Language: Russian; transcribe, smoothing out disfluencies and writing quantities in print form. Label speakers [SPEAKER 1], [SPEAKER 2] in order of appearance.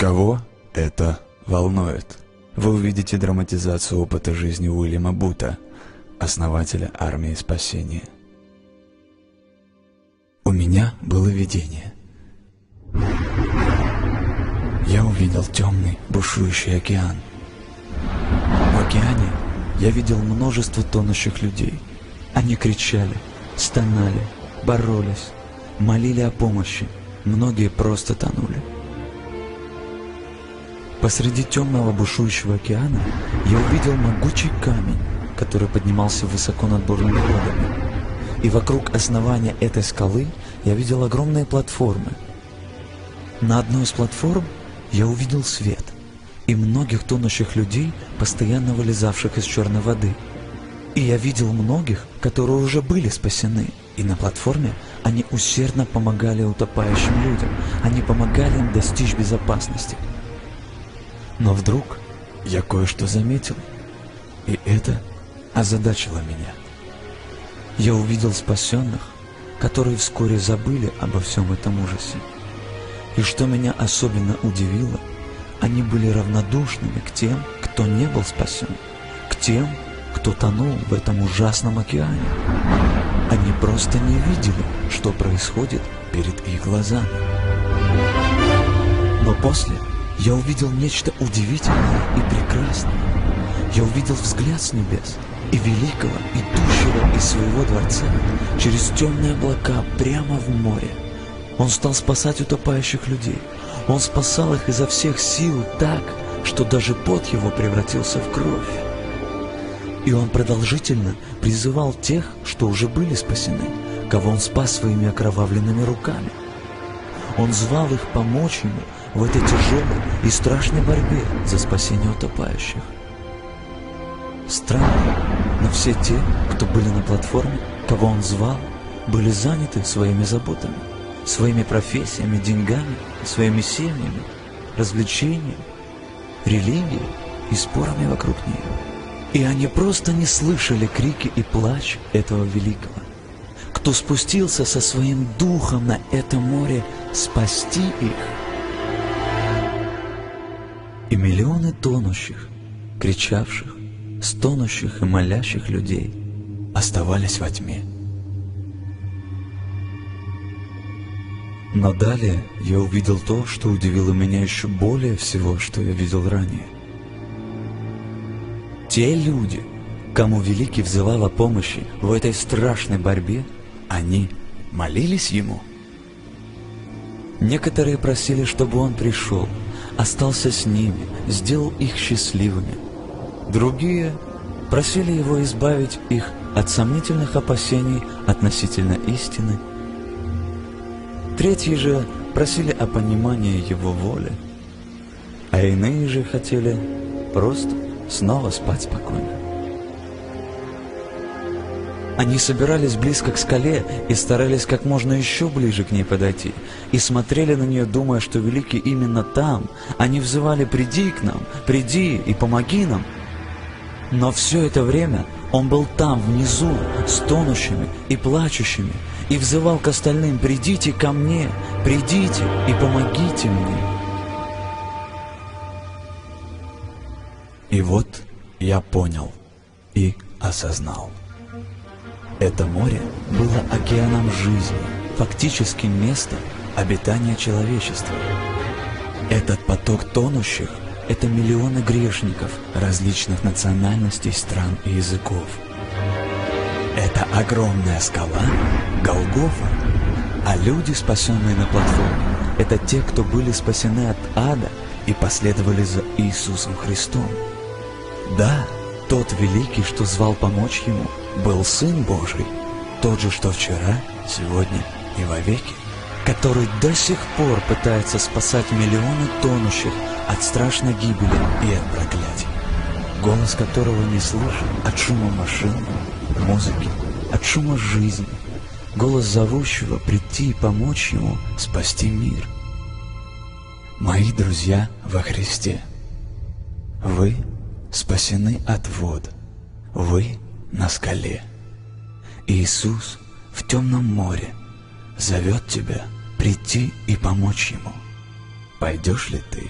[SPEAKER 1] Кого это волнует? Вы увидите драматизацию опыта жизни Уильяма Бута, основателя армии спасения. У меня было видение. Я увидел темный, бушующий океан. В океане я видел множество тонущих людей. Они кричали, стонали, боролись, молили о помощи. Многие просто тонули. Посреди темного бушующего океана я увидел могучий камень, который поднимался высоко над бурными водами. И вокруг основания этой скалы я видел огромные платформы. На одной из платформ я увидел свет и многих тонущих людей, постоянно вылезавших из черной воды. И я видел многих, которые уже были спасены. И на платформе они усердно помогали утопающим людям. Они помогали им достичь безопасности. Но вдруг я кое-что заметил, и это озадачило меня. Я увидел спасенных, которые вскоре забыли обо всем этом ужасе. И что меня особенно удивило, они были равнодушными к тем, кто не был спасен, к тем, кто тонул в этом ужасном океане. Они просто не видели, что происходит перед их глазами. Но после я увидел нечто удивительное и прекрасное. Я увидел взгляд с небес и великого, идущего из своего дворца через темные облака прямо в море. Он стал спасать утопающих людей. Он спасал их изо всех сил так, что даже пот его превратился в кровь. И он продолжительно призывал тех, что уже были спасены, кого он спас своими окровавленными руками. Он звал их помочь ему в этой тяжелой и страшной борьбе за спасение утопающих. Странно, но все те, кто были на платформе, кого он звал, были заняты своими заботами, своими профессиями, деньгами, своими семьями, развлечениями, религией и спорами вокруг нее. И они просто не слышали крики и плач этого великого, кто спустился со своим духом на это море спасти их. И миллионы тонущих, кричавших, стонущих и молящих людей оставались во тьме. Но далее я увидел то, что удивило меня еще более всего, что я видел ранее. Те люди, кому Великий взывал о помощи в этой страшной борьбе, они молились Ему. Некоторые просили, чтобы Он пришел, остался с ними, сделал их счастливыми. Другие просили Его избавить их от сомнительных опасений относительно истины. Третьи же просили о понимании Его воли, а иные же хотели просто снова спать спокойно. Они собирались близко к скале и старались как можно еще ближе к ней подойти, и смотрели на нее, думая, что Великий именно там. Они взывали: «Приди к нам, приди и помоги нам». Но все это время Он был там, внизу, с тонущими и плачущими, и взывал к остальным: «Придите ко мне, придите и помогите мне». И вот я понял и осознал. Это море было океаном жизни, фактически местом обитания человечества. Этот поток тонущих – это миллионы грешников различных национальностей, стран и языков. Это огромная скала – Голгофа, а люди, спасенные на платформе – это те, кто были спасены от ада и последовали за Иисусом Христом. Да, тот Великий, что звал помочь Ему, был Сын Божий, тот же, что вчера, сегодня и вовеки, который до сих пор пытается спасать миллионы тонущих от страшной гибели и от проклятий, голос которого не слышен от шума машин, музыки, от шума жизни, голос зовущего прийти и помочь Ему спасти мир. Мои друзья во Христе, вы спасены от вод, вы на скале. Иисус в темном море зовет тебя прийти и помочь Ему. Пойдешь ли ты?